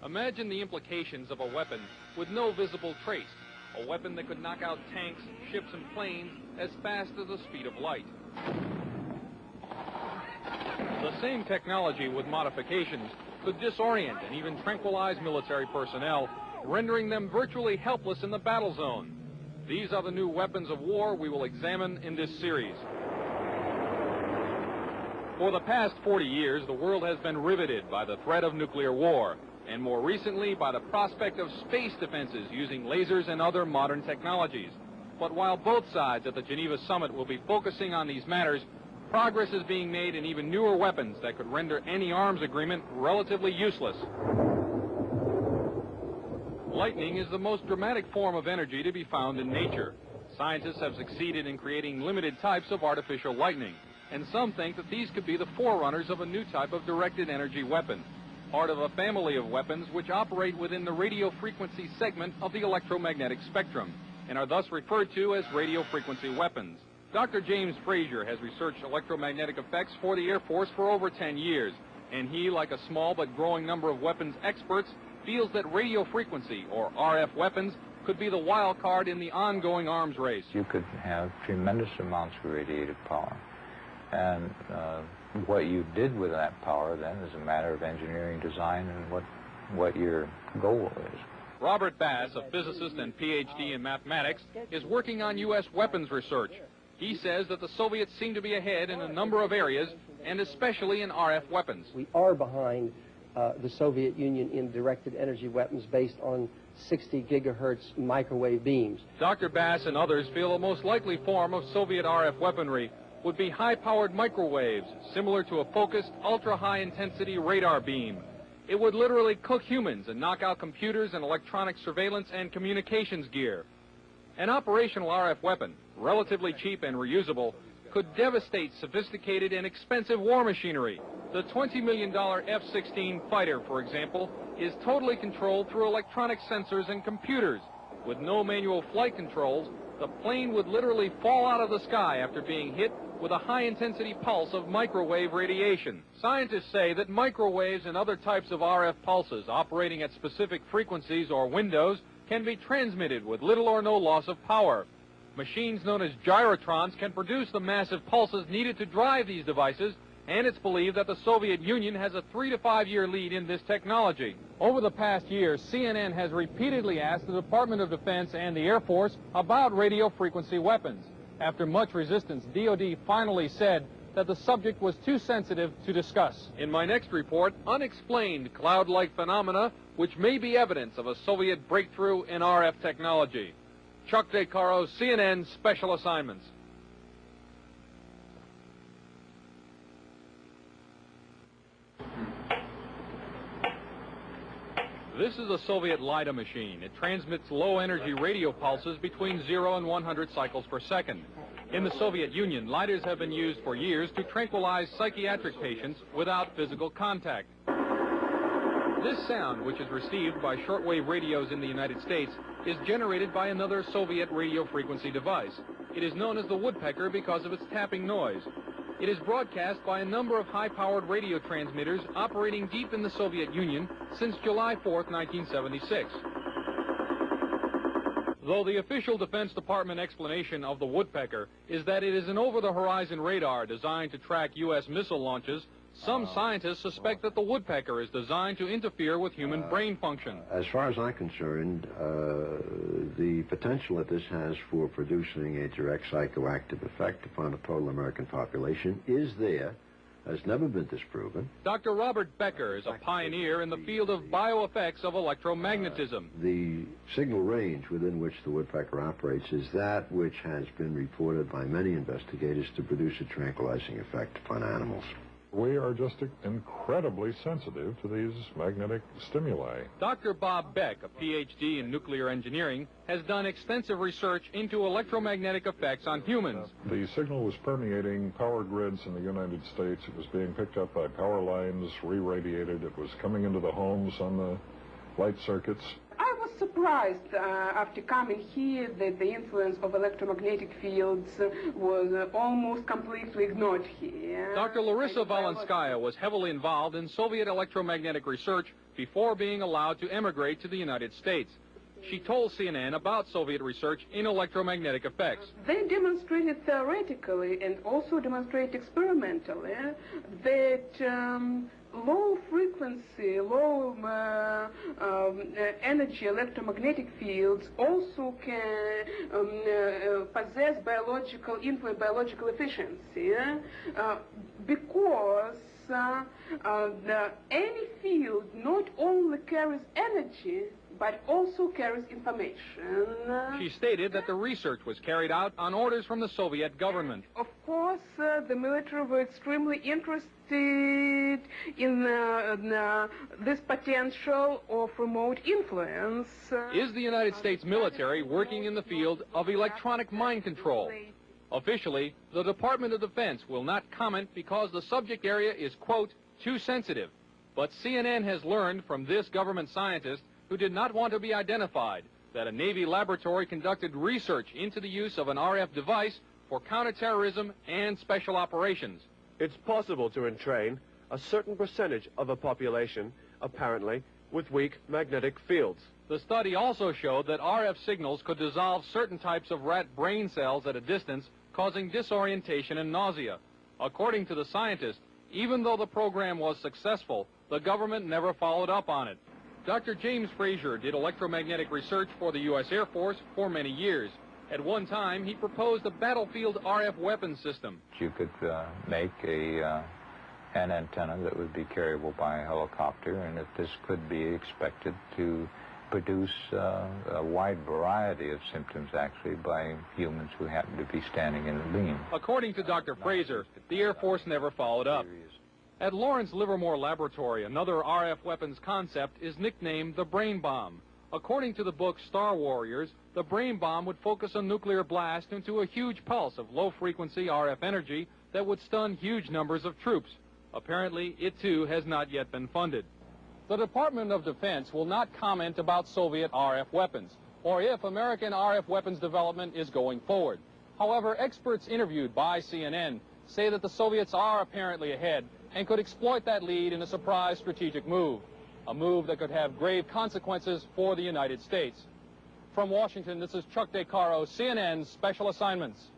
Imagine the implications of a weapon with no visible trace, a weapon that could knock out tanks, ships, and planes as fast as the speed of light. The same technology with modifications could disorient and even tranquilize military personnel, rendering them virtually helpless in the battle zone. These are the new weapons of war we will examine in this series. For the past 40 years, the world has been riveted by the threat of nuclear war, and more recently by the prospect of space defenses using lasers and other modern technologies. But while both sides at the Geneva summit will be focusing on these matters, progress is being made in even newer weapons that could render any arms agreement relatively useless. Lightning is the most dramatic form of energy to be found in nature. Scientists have succeeded in creating limited types of artificial lightning, and some think that these could be the forerunners of a new type of directed energy weapon, part of a family of weapons which operate within the radio frequency segment of the electromagnetic spectrum, and are thus referred to as radio frequency weapons. Dr. James Frazier has researched electromagnetic effects for the Air Force for over 10 years, and he, like a small but growing number of weapons experts, feels that radio frequency, or RF weapons, could be the wild card in the ongoing arms race. You could have tremendous amounts of radiative power, and what you did with that power then is a matter of engineering design and what your goal is. Robert Bass, a physicist and PhD in mathematics, is working on U.S. weapons research. He says that the Soviets seem to be ahead in a number of areas, and especially in RF weapons. We are behind the Soviet Union in directed energy weapons based on 60 gigahertz microwave beams. Dr. Bass and others feel the most likely form of Soviet RF weaponry would be high-powered microwaves, similar to a focused, ultra-high-intensity radar beam. It would literally cook humans and knock out computers and electronic surveillance and communications gear. An operational RF weapon, relatively cheap and reusable, could devastate sophisticated and expensive war machinery. The $20 million F-16 fighter, for example, is totally controlled through electronic sensors and computers. With no manual flight controls, the plane would literally fall out of the sky after being hit with a high-intensity pulse of microwave radiation. Scientists say that microwaves and other types of RF pulses operating at specific frequencies or windows can be transmitted with little or no loss of power. Machines known as gyrotrons can produce the massive pulses needed to drive these devices, and it's believed that the Soviet Union has a 3 to 5 year lead in this technology. Over the past year, CNN has repeatedly asked the Department of Defense and the Air Force about radio frequency weapons. After much resistance, DoD finally said that the subject was too sensitive to discuss. In my next report, unexplained cloud-like phenomena which may be evidence of a Soviet breakthrough in RF technology. Chuck DeCaro, CNN Special Assignments. This is a Soviet LIDA machine. It transmits low-energy radio pulses between 0 and 100 cycles per second. In the Soviet Union, LIDAs have been used for years to tranquilize psychiatric patients without physical contact. This sound, which is received by shortwave radios in the United States, is generated by another Soviet radio frequency device. It is known as the woodpecker because of its tapping noise. It is broadcast by a number of high-powered radio transmitters operating deep in the Soviet Union since July 4th, 1976. Though the official Defense Department explanation of the woodpecker is that it is an over-the-horizon radar designed to track U.S. missile launches, some scientists suspect that the woodpecker is designed to interfere with human brain function. As far as I'm concerned, the potential that this has for producing a direct psychoactive effect upon the total American population is there, has never been disproven. Dr. Robert Becker is a pioneer in the field of bioeffects of electromagnetism. The signal range within which the woodpecker operates is that which has been reported by many investigators to produce a tranquilizing effect upon animals. We are just incredibly sensitive to these magnetic stimuli. Dr. Bob Beck, a PhD in nuclear engineering, has done extensive research into electromagnetic effects on humans. The signal was permeating power grids in the United States. It was being picked up by power lines, re-radiated. It was coming into the homes on the light circuits. I was surprised after coming here that the influence of electromagnetic fields was almost completely ignored here. Dr. Larissa Valenskaya was heavily involved in Soviet electromagnetic research before being allowed to emigrate to the United States. She told CNN about Soviet research in electromagnetic effects. They demonstrated theoretically and also demonstrate experimentally that low frequency, low energy electromagnetic fields also can possess biological influence, biological efficiency, because any field not only carries energy but also carries information. She stated that the research was carried out on orders from the Soviet government. Of course, the military were extremely interested in this potential of remote influence. Is the United States military working in the field of electronic mind control? Officially, the Department of Defense will not comment because the subject area is, quote, too sensitive. But CNN has learned from this government scientist, who did not want to be identified, that a Navy laboratory conducted research into the use of an RF device for counterterrorism and special operations. It's possible to entrain a certain percentage of a population, apparently, with weak magnetic fields. The study also showed that RF signals could dissolve certain types of rat brain cells at a distance, causing disorientation and nausea. According to the scientist, even though the program was successful, the government never followed up on it. Dr. James Frazier did electromagnetic research for the U.S. Air Force for many years. At one time, he proposed a battlefield RF weapon system. You could make an antenna that would be carryable by a helicopter, and that this could be expected to produce a wide variety of symptoms, actually, by humans who happen to be standing in the beam. According to Dr. Frazier, the Air Force never followed up. At Lawrence Livermore Laboratory, another RF weapons concept is nicknamed the brain bomb. According to the book Star Warriors, the brain bomb would focus a nuclear blast into a huge pulse of low-frequency RF energy that would stun huge numbers of troops. Apparently, it too has not yet been funded. The Department of Defense will not comment about Soviet RF weapons, or if American RF weapons development is going forward. However, experts interviewed by CNN say that the Soviets are apparently ahead and could exploit that lead in a surprise strategic move, a move that could have grave consequences for the United States. From Washington, this is Chuck DeCaro, CNN Special Assignments.